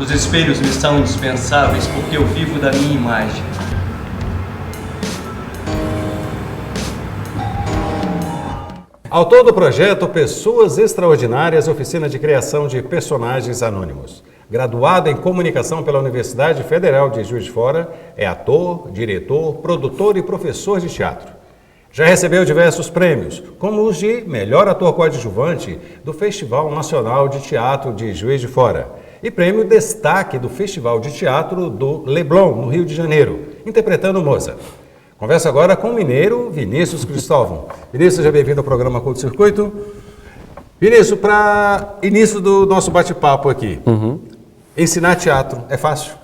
Os espelhos me são indispensáveis porque eu vivo da minha imagem. Autor do projeto Pessoas Extraordinárias, oficina de criação de personagens anônimos. Graduado em comunicação pela Universidade Federal de Juiz de Fora, é ator, diretor, produtor e professor de teatro. Já recebeu diversos prêmios, como os de melhor ator coadjuvante do Festival Nacional de Teatro de Juiz de Fora e prêmio Destaque do Festival de Teatro do Leblon, no Rio de Janeiro, interpretando Mozart. Converso agora com o mineiro Vinícius Cristóvão. Vinícius, seja bem-vindo ao programa Curto Circuito. Vinícius, para início do nosso bate-papo aqui, ensinar teatro é fácil?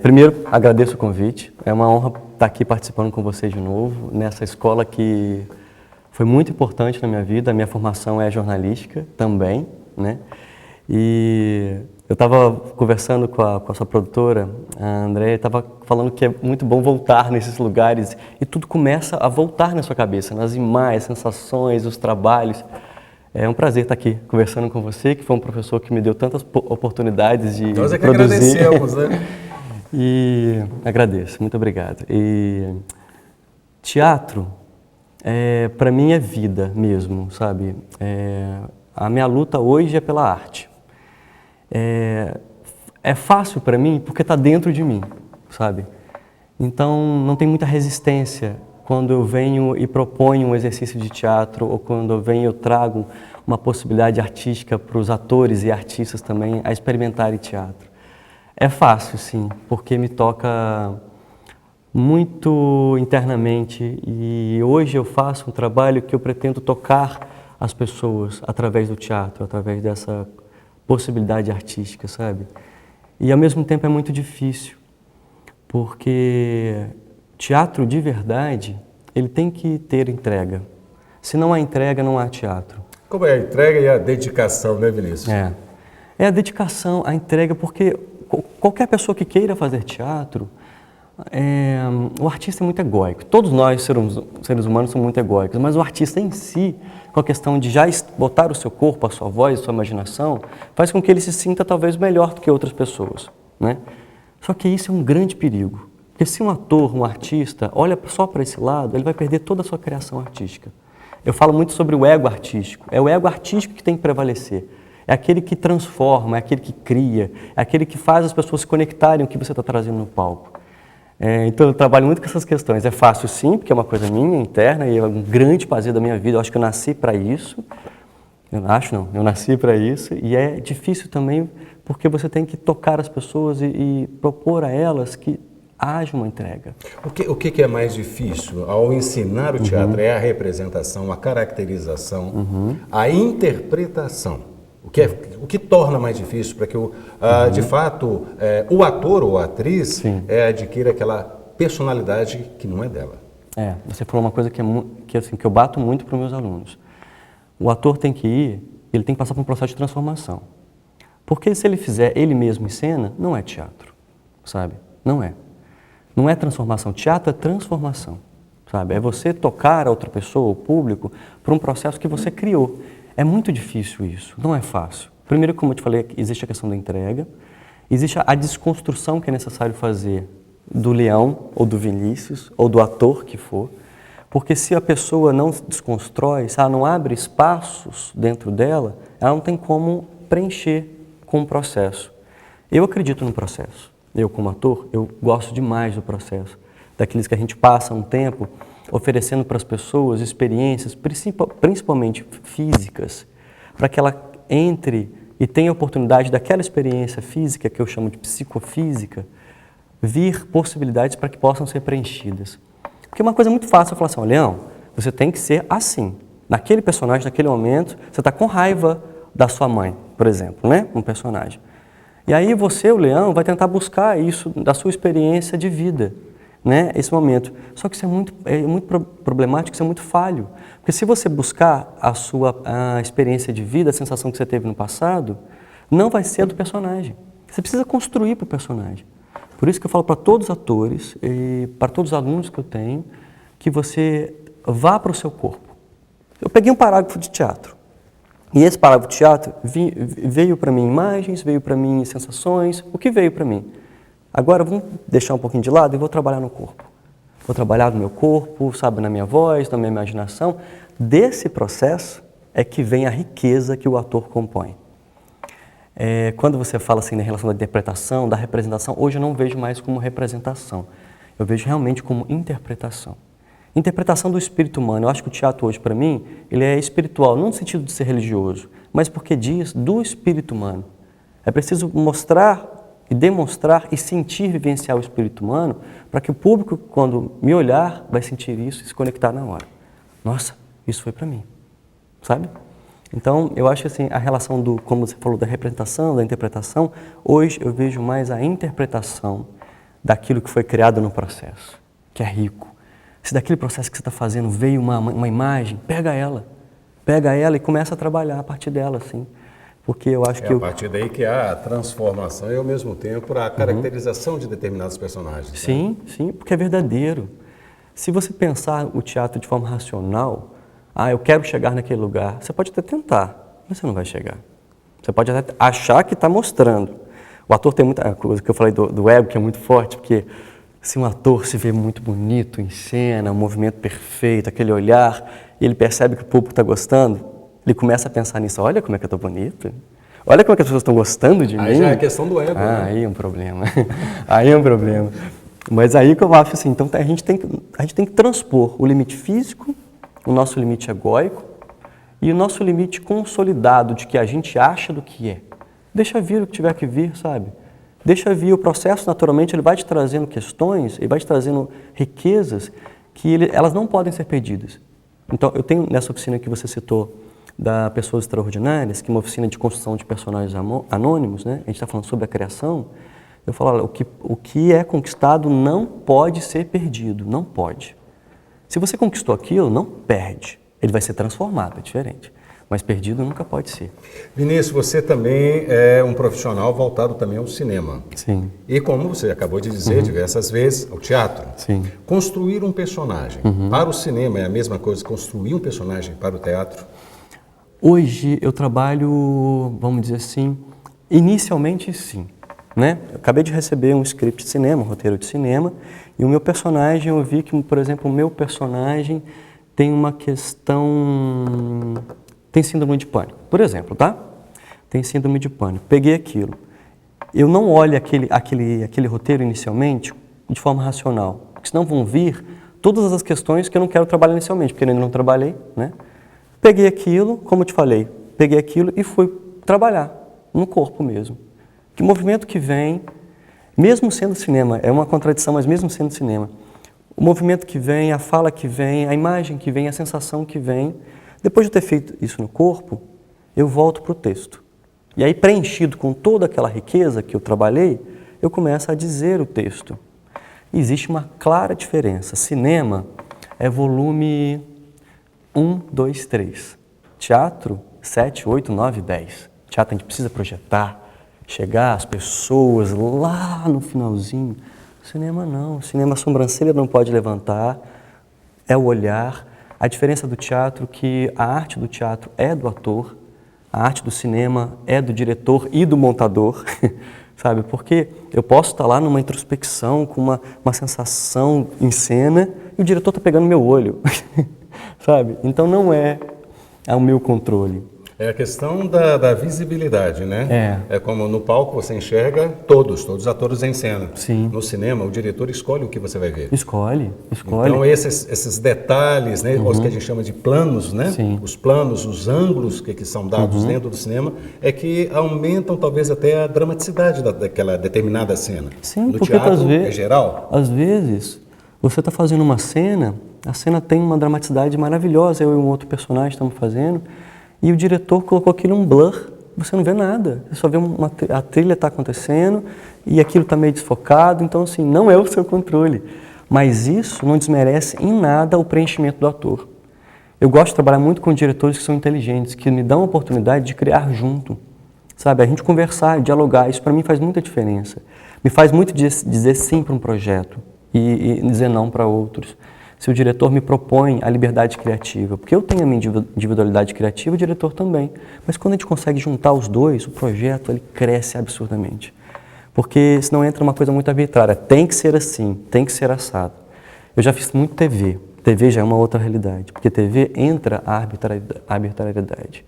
Primeiro, agradeço o convite. É uma honra estar aqui participando com vocês de novo, nessa escola que foi muito importante na minha vida. A minha formação é jornalística também, né? E eu estava conversando com a sua produtora, a Andréia, estava falando que é muito bom voltar nesses lugares e tudo começa a voltar na sua cabeça, nas imagens, sensações, os trabalhos. É um prazer estar aqui conversando com você, que foi um professor que me deu tantas oportunidades de Nós é que produzir. agradecemos, né? E agradeço, muito obrigado. E teatro, para mim, é vida mesmo, sabe? A minha luta hoje é pela arte. É fácil para mim porque está dentro de mim, sabe? Então, não tem muita resistência quando eu venho e proponho um exercício de teatro ou quando eu venho e trago uma possibilidade artística para os atores e artistas também a experimentarem teatro. É fácil, sim, porque me toca muito internamente e hoje eu faço um trabalho que eu pretendo tocar as pessoas através do teatro, através dessa possibilidade artística, sabe? E ao mesmo tempo é muito difícil, porque teatro de verdade, ele tem que ter entrega. Se não há entrega, não há teatro. Como é a entrega e a dedicação, né, Vinícius? É a dedicação, a entrega, porque qualquer pessoa que queira fazer teatro, o artista é muito egóico. Todos nós, seres humanos, somos muito egóicos, mas o artista em si, com a questão de já botar o seu corpo, a sua voz, a sua imaginação, faz com que ele se sinta talvez melhor do que outras pessoas, né? Só que isso é um grande perigo, porque se um ator, um artista, olha só para esse lado, ele vai perder toda a sua criação artística. Eu falo muito sobre o ego artístico, é o ego artístico que tem que prevalecer. É aquele que transforma, é aquele que cria, é aquele que faz as pessoas se conectarem com o que você está trazendo no palco. Então eu trabalho muito com essas questões. É fácil sim, porque é uma coisa minha, interna, e é um grande prazer da minha vida. Eu acho que eu nasci para isso. Eu nasci para isso. E é difícil também, porque você tem que tocar as pessoas e propor a elas que haja uma entrega. O que é mais difícil ao ensinar o teatro? É a representação, a caracterização, a interpretação. O que torna mais difícil para que, de fato, o ator ou a atriz adquira aquela personalidade que não é dela? Você falou uma coisa que eu bato muito para os meus alunos. O ator tem que passar por um processo de transformação. Porque se ele fizer ele mesmo em cena, não é teatro, sabe? Não é. Não é transformação. Teatro é transformação, sabe? É você tocar a outra pessoa, o público, por um processo que você criou. É muito difícil isso, não é fácil. Primeiro, como eu te falei, existe a questão da entrega, existe a desconstrução que é necessário fazer do Leão, ou do Vinícius, ou do ator que for, porque se a pessoa não desconstrói, se ela não abre espaços dentro dela, ela não tem como preencher com o processo. Eu acredito no processo. Eu, como ator, eu gosto demais do processo, daqueles que a gente passa um tempo oferecendo para as pessoas experiências, principalmente físicas, para que ela entre e tenha a oportunidade daquela experiência física, que eu chamo de psicofísica, vir possibilidades para que possam ser preenchidas. Porque uma coisa muito fácil é falar assim, Leão, você tem que ser assim. Naquele personagem, naquele momento, você está com raiva da sua mãe, por exemplo, né? Um personagem. E aí você, o Leão, vai tentar buscar isso da sua experiência de vida, né? Esse momento. Só que isso é muito problemático, isso é muito falho. Porque se você buscar a experiência de vida, a sensação que você teve no passado, não vai ser a do personagem. Você precisa construir para o personagem. Por isso que eu falo para todos os atores e para todos os alunos que eu tenho, que você vá para o seu corpo. Eu peguei um parágrafo de teatro. E esse parágrafo de teatro veio para mim imagens, veio para mim sensações, o que veio para mim? Agora vamos deixar um pouquinho de lado e vou trabalhar no corpo. Vou trabalhar no meu corpo, sabe, na minha voz, na minha imaginação. Desse processo é que vem a riqueza que o ator compõe. Quando você fala assim na relação da interpretação, da representação, hoje eu não vejo mais como representação. Eu vejo realmente como interpretação. Interpretação do espírito humano. Eu acho que o teatro hoje, para mim, ele é espiritual, não no sentido de ser religioso, mas porque diz do espírito humano. É preciso mostrar e demonstrar e sentir, vivenciar o espírito humano, para que o público, quando me olhar, vai sentir isso e se conectar na hora. Nossa, isso foi para mim, sabe? Então, eu acho assim, a relação do, como você falou, da representação, da interpretação, hoje eu vejo mais a interpretação daquilo que foi criado no processo, que é rico. Se daquele processo que você está fazendo veio uma imagem, pega ela e começa a trabalhar a partir dela, assim. Porque eu acho que... a partir daí que há a transformação e, ao mesmo tempo, a caracterização de determinados personagens. Sim, né? Sim, porque é verdadeiro. Se você pensar o teatro de forma racional, eu quero chegar naquele lugar, você pode até tentar, mas você não vai chegar. Você pode até achar que está mostrando. O ator tem muita coisa que eu falei do ego, que é muito forte, porque se um ator se vê muito bonito em cena, um movimento perfeito, aquele olhar, e ele percebe que o público está gostando, ele começa a pensar nisso. Olha como é que eu estou bonito. Olha como é que as pessoas estão gostando de mim. Aí já é questão do ego. Né? Aí é um problema. Aí é um problema. Mas aí que eu acho assim, então a gente tem que transpor o limite físico, o nosso limite egóico e o nosso limite consolidado de que a gente acha do que é. Deixa vir o que tiver que vir, sabe? Deixa vir o processo, naturalmente, ele vai te trazendo questões, ele vai te trazendo riquezas que elas não podem ser perdidas. Então, eu tenho nessa oficina que você citou, da Pessoas Extraordinárias, que é uma oficina de construção de personagens anônimos, né? A gente está falando sobre a criação. Eu falo, olha, o que é conquistado não pode ser perdido, não pode. Se você conquistou aquilo, não perde. Ele vai ser transformado, é diferente. Mas perdido nunca pode ser. Vinícius, você também é um profissional voltado também ao cinema. Sim. E como você acabou de dizer diversas vezes, ao teatro. Sim. Construir um personagem para o cinema é a mesma coisa que construir um personagem para o teatro? Hoje eu trabalho, vamos dizer assim, inicialmente sim. Né? Eu acabei de receber um script de cinema, um roteiro de cinema, e o meu personagem, eu vi que, por exemplo, o meu personagem tem uma questão... Tem síndrome de pânico, por exemplo, tá? Tem síndrome de pânico. Peguei aquilo. Eu não olho aquele roteiro inicialmente de forma racional, porque senão vão vir todas as questões que eu não quero trabalhar inicialmente, porque eu ainda não trabalhei, né? Peguei aquilo, como eu te falei, peguei aquilo e fui trabalhar no corpo mesmo. Que movimento que vem, mesmo sendo cinema, é uma contradição, mas mesmo sendo cinema, o movimento que vem, a fala que vem, a imagem que vem, a sensação que vem, depois de ter feito isso no corpo, eu volto para o texto. E aí, preenchido com toda aquela riqueza que eu trabalhei, eu começo a dizer o texto. E existe uma clara diferença. Cinema é volume 1, 2, 3. Teatro, 7, 8, 9, 10. Teatro a gente precisa projetar, chegar às pessoas lá no finalzinho. Cinema não. Cinema, a sobrancelha não pode levantar, é o olhar. A diferença do teatro é que a arte do teatro é do ator, a arte do cinema é do diretor e do montador, sabe? Porque eu posso estar lá numa introspecção, com uma sensação em cena, e o diretor está pegando meu olho, sabe? Então não é ao meu controle. É a questão da visibilidade, né? É como no palco você enxerga todos os atores em cena. Sim. No cinema, o diretor escolhe o que você vai ver. Escolhe. Então, esses detalhes, né? Os que a gente chama de planos, né? Sim. Os planos, os ângulos que são dados dentro do cinema, é que aumentam talvez até a dramaticidade daquela determinada cena. Sim, no porque teatro, às vezes, é geral. Às vezes, você está fazendo uma cena, a cena tem uma dramaticidade maravilhosa, eu e um outro personagem estamos fazendo, e o diretor colocou aquilo um blur, você não vê nada, você só vê a trilha está acontecendo e aquilo está meio desfocado, então assim, não é o seu controle. Mas isso não desmerece em nada o preenchimento do ator. Eu gosto de trabalhar muito com diretores que são inteligentes, que me dão a oportunidade de criar junto, sabe? A gente conversar, dialogar, isso para mim faz muita diferença. Me faz muito dizer sim para um projeto e dizer não para outros. se o diretor me propõe a liberdade criativa, porque eu tenho a minha individualidade criativa, o diretor também. Mas quando a gente consegue juntar os dois, o projeto ele cresce absurdamente. Porque senão entra uma coisa muito arbitrária, tem que ser assim, tem que ser assado. Eu já fiz muito TV, TV já é uma outra realidade, porque TV entra a arbitrariedade.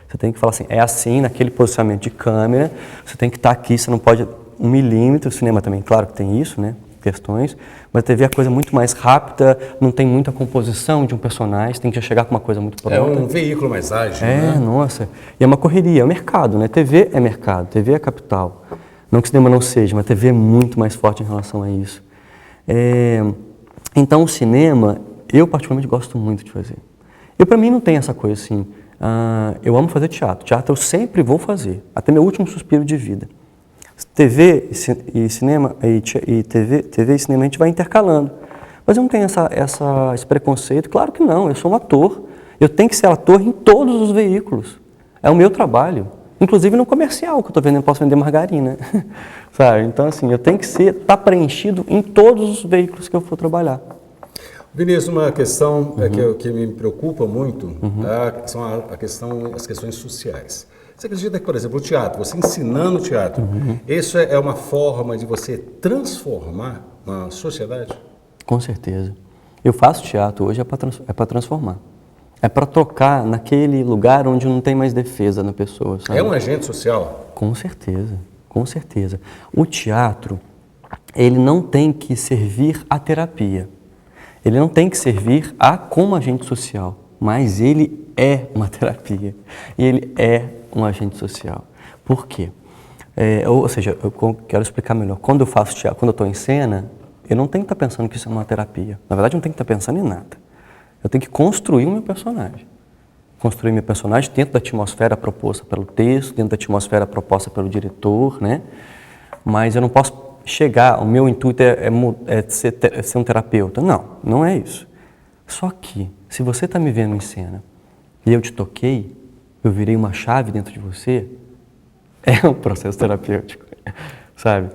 Você tem que falar assim, é assim, naquele posicionamento de câmera, você tem que estar aqui, você não pode 1 milímetro, o cinema também, claro que tem isso, né? Questões, mas a TV é coisa muito mais rápida, não tem muita composição de um personagem, tem que já chegar com uma coisa muito pronta. É um veículo mais ágil, né? Nossa. E é uma correria, é o mercado, né? TV é mercado, TV é capital. Não que o cinema não seja, mas a TV é muito mais forte em relação a isso. Então o cinema, eu particularmente gosto muito de fazer. Para mim não tem essa coisa assim, eu amo fazer teatro. Teatro eu sempre vou fazer, até meu último suspiro de vida. TV e cinema TV e cinema a gente vai intercalando. Mas eu não tenho esse preconceito, claro que não, eu sou um ator. Eu tenho que ser ator em todos os veículos. É o meu trabalho. Inclusive no comercial que eu estou vendendo, posso vender margarina. Sabe? Então assim, eu tenho que estar preenchido em todos os veículos que eu for trabalhar. Vinícius, uma questão que me preocupa muito são as questões sociais. Você acredita que, por exemplo, o teatro, você ensinando teatro, isso é uma forma de você transformar uma sociedade? Com certeza. Eu faço teatro hoje para transformar. É para tocar naquele lugar onde não tem mais defesa na pessoa. Sabe? É um agente social? Com certeza, com certeza. O teatro, ele não tem que servir à terapia. Ele não tem que servir como agente social, mas ele é uma terapia. E ele é um agente social. Por quê? Ou seja, eu quero explicar melhor. Quando eu faço teatro, quando eu estou em cena, eu não tenho que estar pensando que isso é uma terapia. Na verdade, eu não tenho que estar pensando em nada. Eu tenho que construir o meu personagem. Construir meu personagem dentro da atmosfera proposta pelo texto, dentro da atmosfera proposta pelo diretor, né? Mas eu não posso chegar, o meu intuito é ser um terapeuta. Não, não é isso. Só que, se você está me vendo em cena e eu te toquei, eu virei uma chave dentro de você, é um processo terapêutico, sabe?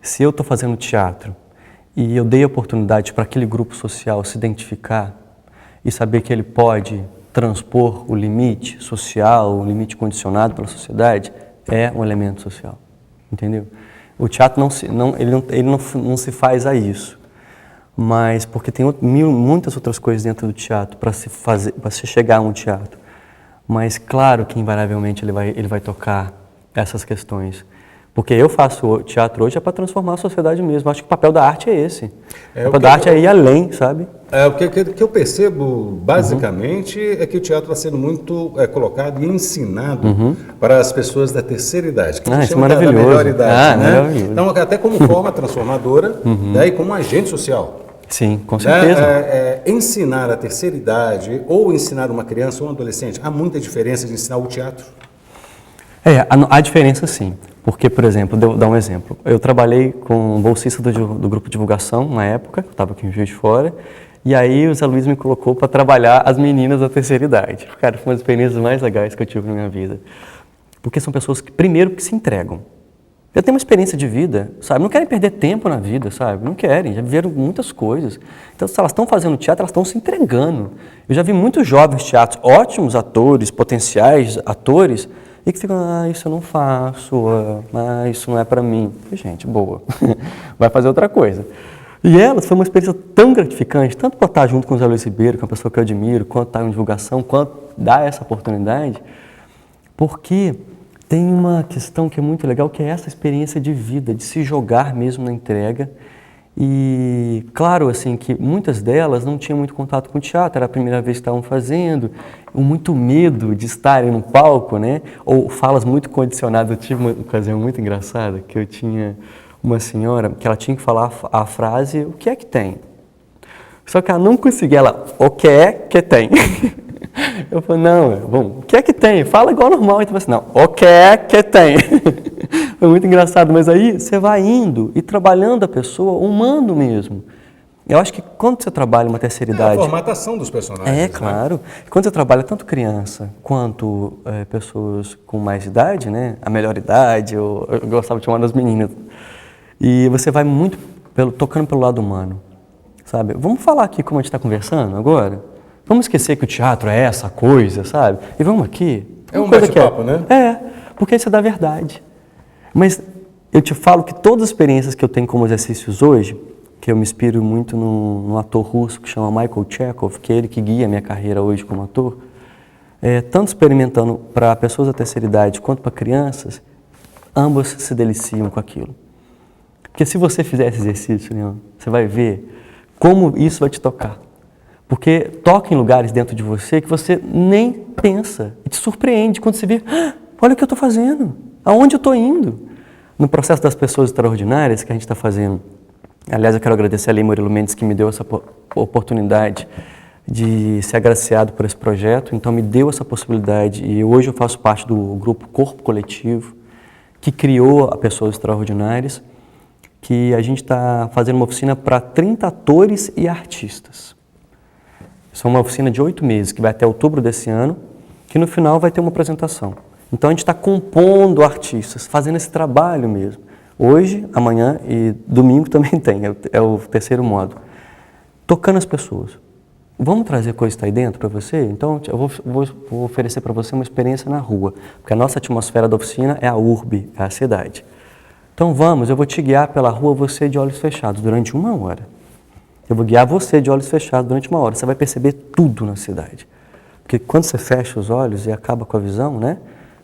Se eu estou fazendo teatro e eu dei a oportunidade para aquele grupo social se identificar e saber que ele pode transpor o limite social, o limite condicionado pela sociedade, é um elemento social, entendeu? O teatro não se faz a isso, mas porque tem muitas outras coisas dentro do teatro para se chegar a um teatro. Mas claro que invariavelmente ele vai tocar essas questões. Porque eu faço teatro hoje para transformar a sociedade mesmo. Acho que o papel da arte é esse. O papel da arte é ir além, sabe? O que eu percebo, basicamente, é que o teatro está sendo muito colocado e ensinado para as pessoas da terceira idade, que isso é da melhor idade. Né? Maravilhoso. Então, até como forma transformadora e como agente social. Sim, com certeza. Ensinar a terceira idade ou ensinar uma criança ou um adolescente, há muita diferença de ensinar o teatro? Há diferença sim. Porque, por exemplo, vou dar um exemplo. Eu trabalhei com um bolsista do grupo de divulgação, na época, eu estava aqui em Juiz de Fora, e aí o Zé Luiz me colocou para trabalhar as meninas da terceira idade. Cara, foi uma das experiências mais legais que eu tive na minha vida. Porque são pessoas que, primeiro, que se entregam. Já têm uma experiência de vida, sabe? Não querem perder tempo na vida, sabe? Não querem, já viveram muitas coisas. Então, se elas estão fazendo teatro, elas estão se entregando. Eu já vi muitos jovens teatros, ótimos atores, potenciais atores, e que ficam, isso eu não faço, isso não é para mim. E, gente, boa, vai fazer outra coisa. E elas, foi uma experiência tão gratificante, tanto para estar junto com o Zé Luiz Ribeiro, que é uma pessoa que eu admiro, quanto estar em divulgação, quanto dar essa oportunidade, porque tem uma questão que é muito legal, que é essa experiência de vida, de se jogar mesmo na entrega. E claro, assim, que muitas delas não tinham muito contato com o teatro, era a primeira vez que estavam fazendo, muito medo de estarem no palco, né? Ou falas muito condicionadas. Eu tive uma ocasião muito engraçada, que eu tinha uma senhora que ela tinha que falar a frase, o que é que tem? Só que ela não conseguia, o que é que tem? Eu falei, não, bom, o que é que tem? Fala igual normal. Então, assim, não, o que é que tem? Foi muito engraçado, mas aí você vai indo e trabalhando a pessoa, humano mesmo. Eu acho que quando você trabalha uma terceira idade... a formatação dos personagens. Claro. Quando você trabalha tanto criança quanto pessoas com mais idade, né? A melhor idade, eu gostava de chamar das meninas. E você vai muito tocando pelo lado humano. sabe? Vamos falar aqui como a gente está conversando agora? Vamos esquecer que o teatro é essa coisa, sabe? E vamos aqui. É um bate-papo, né? É, porque isso é da verdade. Mas eu te falo que todas as experiências que eu tenho como exercícios hoje, que eu me inspiro muito num ator russo que chama Michael Chekhov, que é ele que guia a minha carreira hoje como ator, tanto experimentando para pessoas da terceira idade quanto para crianças, ambos se deliciam com aquilo. Porque se você fizer esse exercício, Leandro, você vai ver como isso vai te tocar. Porque toca em lugares dentro de você que você nem pensa e te surpreende quando você vê, olha o que eu estou fazendo, aonde eu estou indo. No processo das pessoas extraordinárias que a gente está fazendo, aliás, eu quero agradecer a Lei Murilo Mendes que me deu essa oportunidade de ser agraciado por esse projeto, então me deu essa possibilidade e hoje eu faço parte do grupo Corpo Coletivo, que criou a Pessoas Extraordinárias, que a gente está fazendo uma oficina para 30 atores e artistas. Isso é uma oficina de 8 meses, que vai até outubro desse ano, que no final vai ter uma apresentação. Então a gente está compondo artistas, fazendo esse trabalho mesmo. Hoje, amanhã e domingo também tem, é o terceiro modo. Tocando as pessoas. Vamos trazer coisa que está aí dentro para você? Então eu vou oferecer para você uma experiência na rua, porque a nossa atmosfera da oficina é a urbe, é a cidade. Então vamos, eu vou te guiar pela rua, você de olhos fechados, durante 1 hora. Eu vou guiar você de olhos fechados durante 1 hora. Você vai perceber tudo na cidade. Porque quando você fecha os olhos e acaba com a visão, né?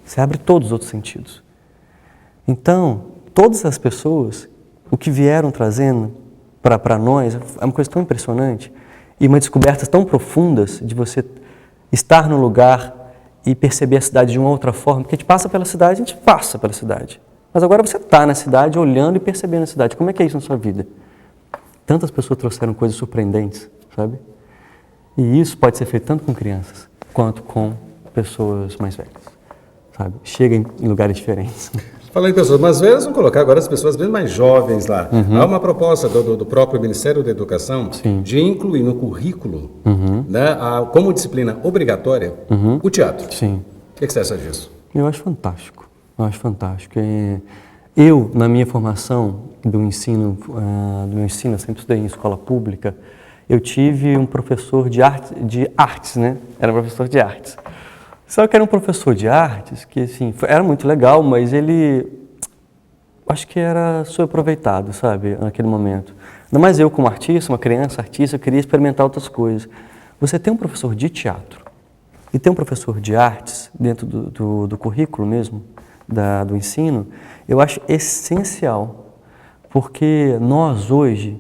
Você abre todos os outros sentidos. Então, todas as pessoas, o que vieram trazendo para nós, é uma coisa tão impressionante e uma descoberta tão profundas de você estar no lugar e perceber a cidade de uma outra forma. Porque a gente passa pela cidade, a gente passa pela cidade. Mas agora você está na cidade, olhando e percebendo a cidade. Como é que é isso na sua vida? Tantas pessoas trouxeram coisas surpreendentes, sabe? E isso pode ser feito tanto com crianças quanto com pessoas mais velhas, sabe? Chega em lugares diferentes. Falando em pessoas mais velhas, vamos colocar agora as pessoas bem mais jovens lá. Há uma proposta do próprio Ministério da Educação de incluir no currículo, né, como disciplina obrigatória, o teatro. Sim. O que você acha disso? Eu acho fantástico. Eu acho fantástico. Eu, na minha formação do meu ensino, eu sempre estudei em escola pública, eu tive um professor de artes, né? Era um professor de artes. Só que era um professor de artes que, assim, era muito legal, mas ele, acho que era subaproveitado, sabe, naquele momento. Ainda mais eu como artista, uma criança artista, eu queria experimentar outras coisas. Você tem um professor de teatro e tem um professor de artes dentro do currículo mesmo, do ensino, eu acho essencial, porque nós hoje,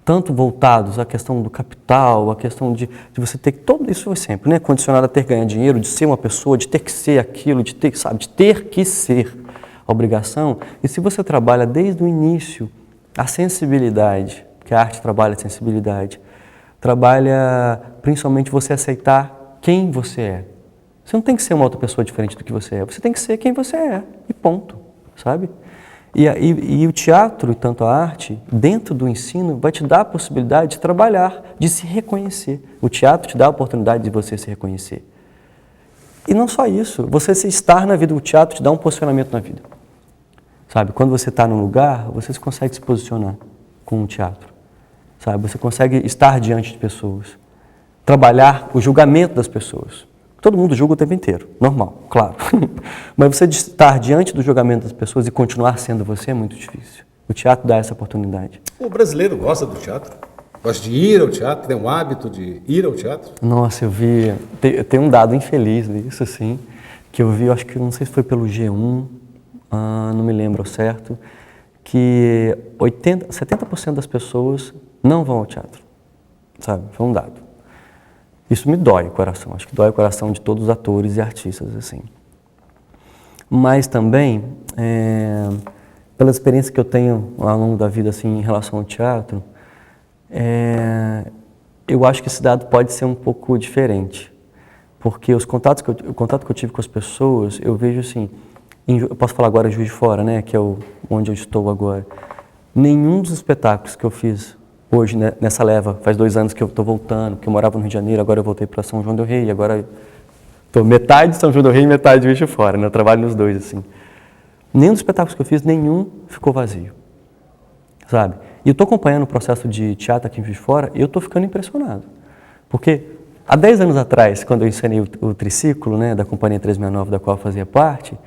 tanto voltados à questão do capital, à questão de você ter todo isso foi sempre, né, condicionado a ter que ganhar dinheiro, de ser uma pessoa, de ter que ser aquilo, de ter, sabe, de ter que ser a obrigação. E se você trabalha desde o início a sensibilidade, porque a arte trabalha a sensibilidade, trabalha principalmente você aceitar quem você é. Você não tem que ser uma outra pessoa diferente do que você é, você tem que ser quem você é, e ponto, sabe? E o teatro, e tanto a arte, dentro do ensino, vai te dar a possibilidade de trabalhar, de se reconhecer. O teatro te dá a oportunidade de você se reconhecer. E não só isso, você se estar na vida, o teatro te dá um posicionamento na vida. Sabe, quando você está num lugar, você consegue se posicionar com o teatro. Sabe, você consegue estar diante de pessoas, trabalhar o julgamento das pessoas. Todo mundo julga o tempo inteiro, normal, claro. Mas você estar diante do julgamento das pessoas e continuar sendo você é muito difícil. O teatro dá essa oportunidade. O brasileiro gosta do teatro? Gosta de ir ao teatro? Tem um hábito de ir ao teatro? Nossa, eu vi... Tem um dado infeliz disso, assim, que eu vi, eu acho que, não sei se foi pelo G1, não me lembro ao certo, que 70% das pessoas não vão ao teatro, sabe? Foi um dado. Isso me dói o coração, acho que dói o coração de todos os atores e artistas, assim. Mas também, pela experiência que eu tenho ao longo da vida, assim, em relação ao teatro, eu acho que esse dado pode ser um pouco diferente. Porque o contato que eu tive com as pessoas, eu vejo assim, eu posso falar agora Juiz de Fora, né, que é onde eu estou agora. Nenhum dos espetáculos que eu fiz hoje, né, nessa leva, faz 2 anos que eu estou voltando, porque eu morava no Rio de Janeiro, agora eu voltei para São João do Rei, agora estou metade de São João do Rei e metade de Juiz de Fora, né, eu trabalho nos dois, assim. Nenhum dos espetáculos que eu fiz, nenhum ficou vazio, sabe? E eu estou acompanhando o processo de teatro aqui em Juiz de Fora e eu estou ficando impressionado. Porque há 10 anos atrás, quando eu ensinei o triciclo, né, da Companhia 369, da qual eu fazia parte,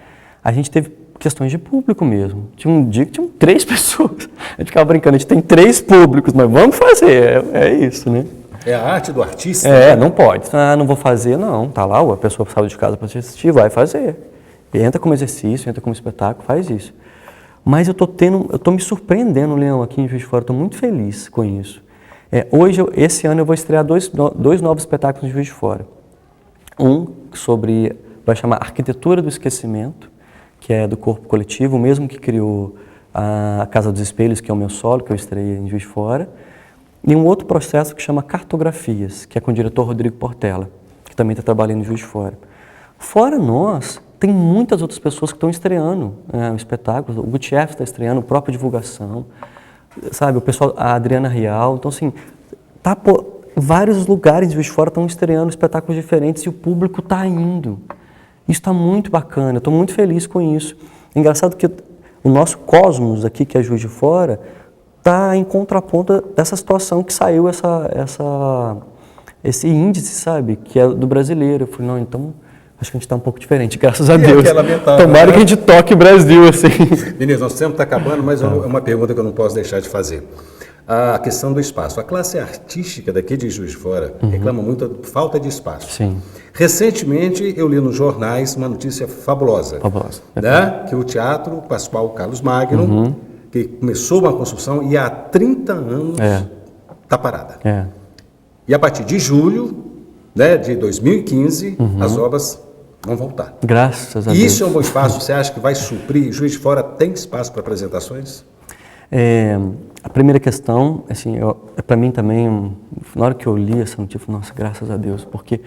a gente teve questões de público mesmo. Tinha um dia que tinham 3 pessoas. A gente ficava brincando, a gente tem 3 públicos, mas vamos fazer, é isso, né? É a arte do artista? Não pode. Não vou fazer, não. Tá lá, a pessoa saiu de casa para assistir, vai fazer. Entra como exercício, entra como espetáculo, faz isso. Mas eu tô me surpreendendo, Leão, aqui em Juiz de Fora, estou muito feliz com isso. Hoje, esse ano, eu vou estrear dois novos espetáculos em Juiz de Fora. Um vai chamar Arquitetura do Esquecimento, que é do corpo coletivo, o mesmo que criou a Casa dos Espelhos, que é o meu solo, que eu estreiei em Juiz de Fora. E um outro processo que chama Cartografias, que é com o diretor Rodrigo Portela, que também está trabalhando em Juiz de Fora. Fora nós, tem muitas outras pessoas que estão estreando o espetáculo. O Gutierrez está estreando, a própria divulgação, sabe? O pessoal, a Adriana Rial. Então, assim, vários lugares de Juiz de Fora estão estreando espetáculos diferentes e o público está indo. Isso está muito bacana, eu estou muito feliz com isso. É engraçado que o nosso cosmos aqui, que é Juiz de Fora, está em contraponto dessa situação que saiu esse índice, sabe? Que é do brasileiro. Eu falei, não, então acho que a gente está um pouco diferente, graças a Deus. É lamentável, tomara, né, que a gente toque o Brasil, assim. Vinícius, nosso tempo está acabando, mas é uma pergunta que eu não posso deixar de fazer. A questão do espaço. A classe artística daqui de Juiz de Fora reclama muito da falta de espaço. Sim. Recentemente, eu li nos jornais uma notícia fabulosa. Fabulosa. Né? Que o Teatro Pascoal Carlos Magno, que começou uma construção e há 30 anos está parada. E a partir de julho, né, de 2015, as obras vão voltar. Graças a Deus. Isso é um bom espaço? Você acha que vai suprir? Juiz de Fora tem espaço para apresentações? A primeira questão, assim, para mim também, na hora que eu li essa notícia, eu falei, nossa, graças a Deus, porque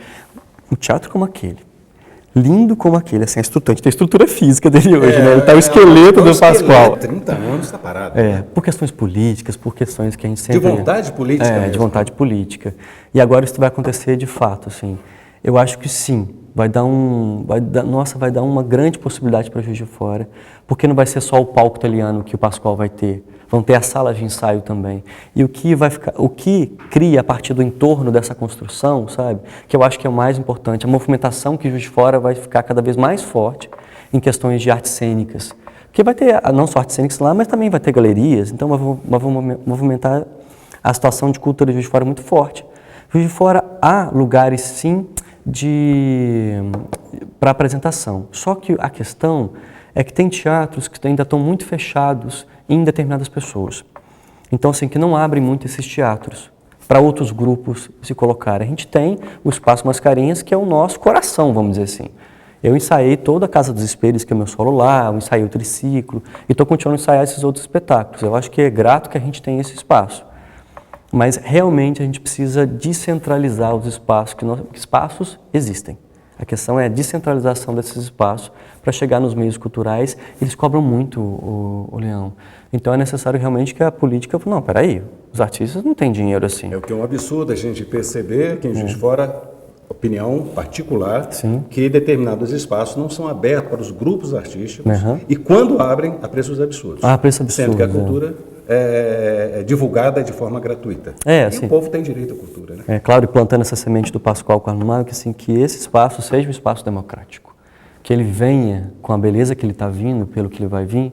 um teatro como aquele, lindo como aquele, assim, a gente tem a estrutura física dele hoje, né? Ele está o esqueleto do Pascoal. 30 anos está parado. Por questões políticas, por questões que a gente sempre... De vontade política mesmo. De vontade política. E agora isso vai acontecer de fato, assim. Eu acho que sim, vai dar uma grande possibilidade para Juiz de Fora, porque não vai ser só o palco italiano que o Pascoal vai ter, vão ter as salas de ensaio também. E o que cria a partir do entorno dessa construção, sabe, que eu acho que é o mais importante, a movimentação que Juiz de Fora vai ficar cada vez mais forte em questões de artes cênicas. Porque vai ter não só artes cênicas lá, mas também vai ter galerias, então vai movimentar a situação de cultura de Juiz de Fora muito forte. Juiz de Fora há lugares, sim, para apresentação. Só que a questão é que tem teatros que ainda estão muito fechados em determinadas pessoas. Então, assim, que não abrem muito esses teatros para outros grupos se colocarem. A gente tem o Espaço Mascarenhas, que é o nosso coração, vamos dizer assim. Eu ensaiei toda a Casa dos Espelhos, que é o meu solo lá, eu ensaiei o Triciclo, e estou continuando a ensaiar esses outros espetáculos. Eu acho que é grato que a gente tenha esse espaço. Mas realmente a gente precisa descentralizar os espaços, que espaços existem. A questão é a descentralização desses espaços para chegar nos meios culturais. Eles cobram muito, o Leão. Então é necessário realmente que a política... Não, peraí, os artistas não têm dinheiro assim. É o que é um absurdo a gente perceber que em Juiz de Fora, opinião particular, que determinados espaços não são abertos para os grupos artísticos e quando abrem, a preços absurdos. Preços absurdos. Sendo que a cultura é divulgada de forma gratuita. E o povo tem direito à cultura, né? Claro, e plantando essa semente do Pascoal Carlos Magno, que, assim, que esse espaço seja um espaço democrático. Que ele venha com a beleza que ele está vindo, pelo que ele vai vir,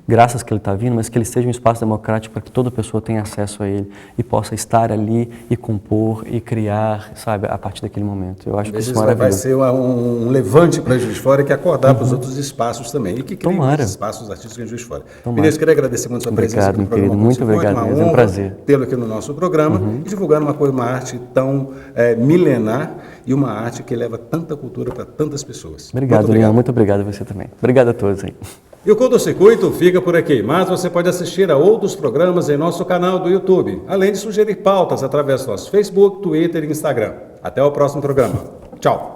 graças que ele está vindo, mas que ele seja um espaço democrático para que toda pessoa tenha acesso a ele e possa estar ali e compor e criar, sabe, a partir daquele momento. Eu acho que isso vai ser um levante para Juiz de Fora que acordar para os outros espaços também e que criem outros espaços artísticos em Juiz de Fora. Vinícius, queria agradecer muito a sua presença aqui no programa. Muito obrigado, é um prazer tê-lo aqui no nosso programa e divulgando uma arte tão milenar e uma arte que leva tanta cultura para tantas pessoas. Obrigado, Leão. Muito obrigado a você também. Obrigado a todos aí. E o Curto-Circuito fica por aqui, mas você pode assistir a outros programas em nosso canal do YouTube, além de sugerir pautas através do nosso Facebook, Twitter e Instagram. Até o próximo programa. Tchau!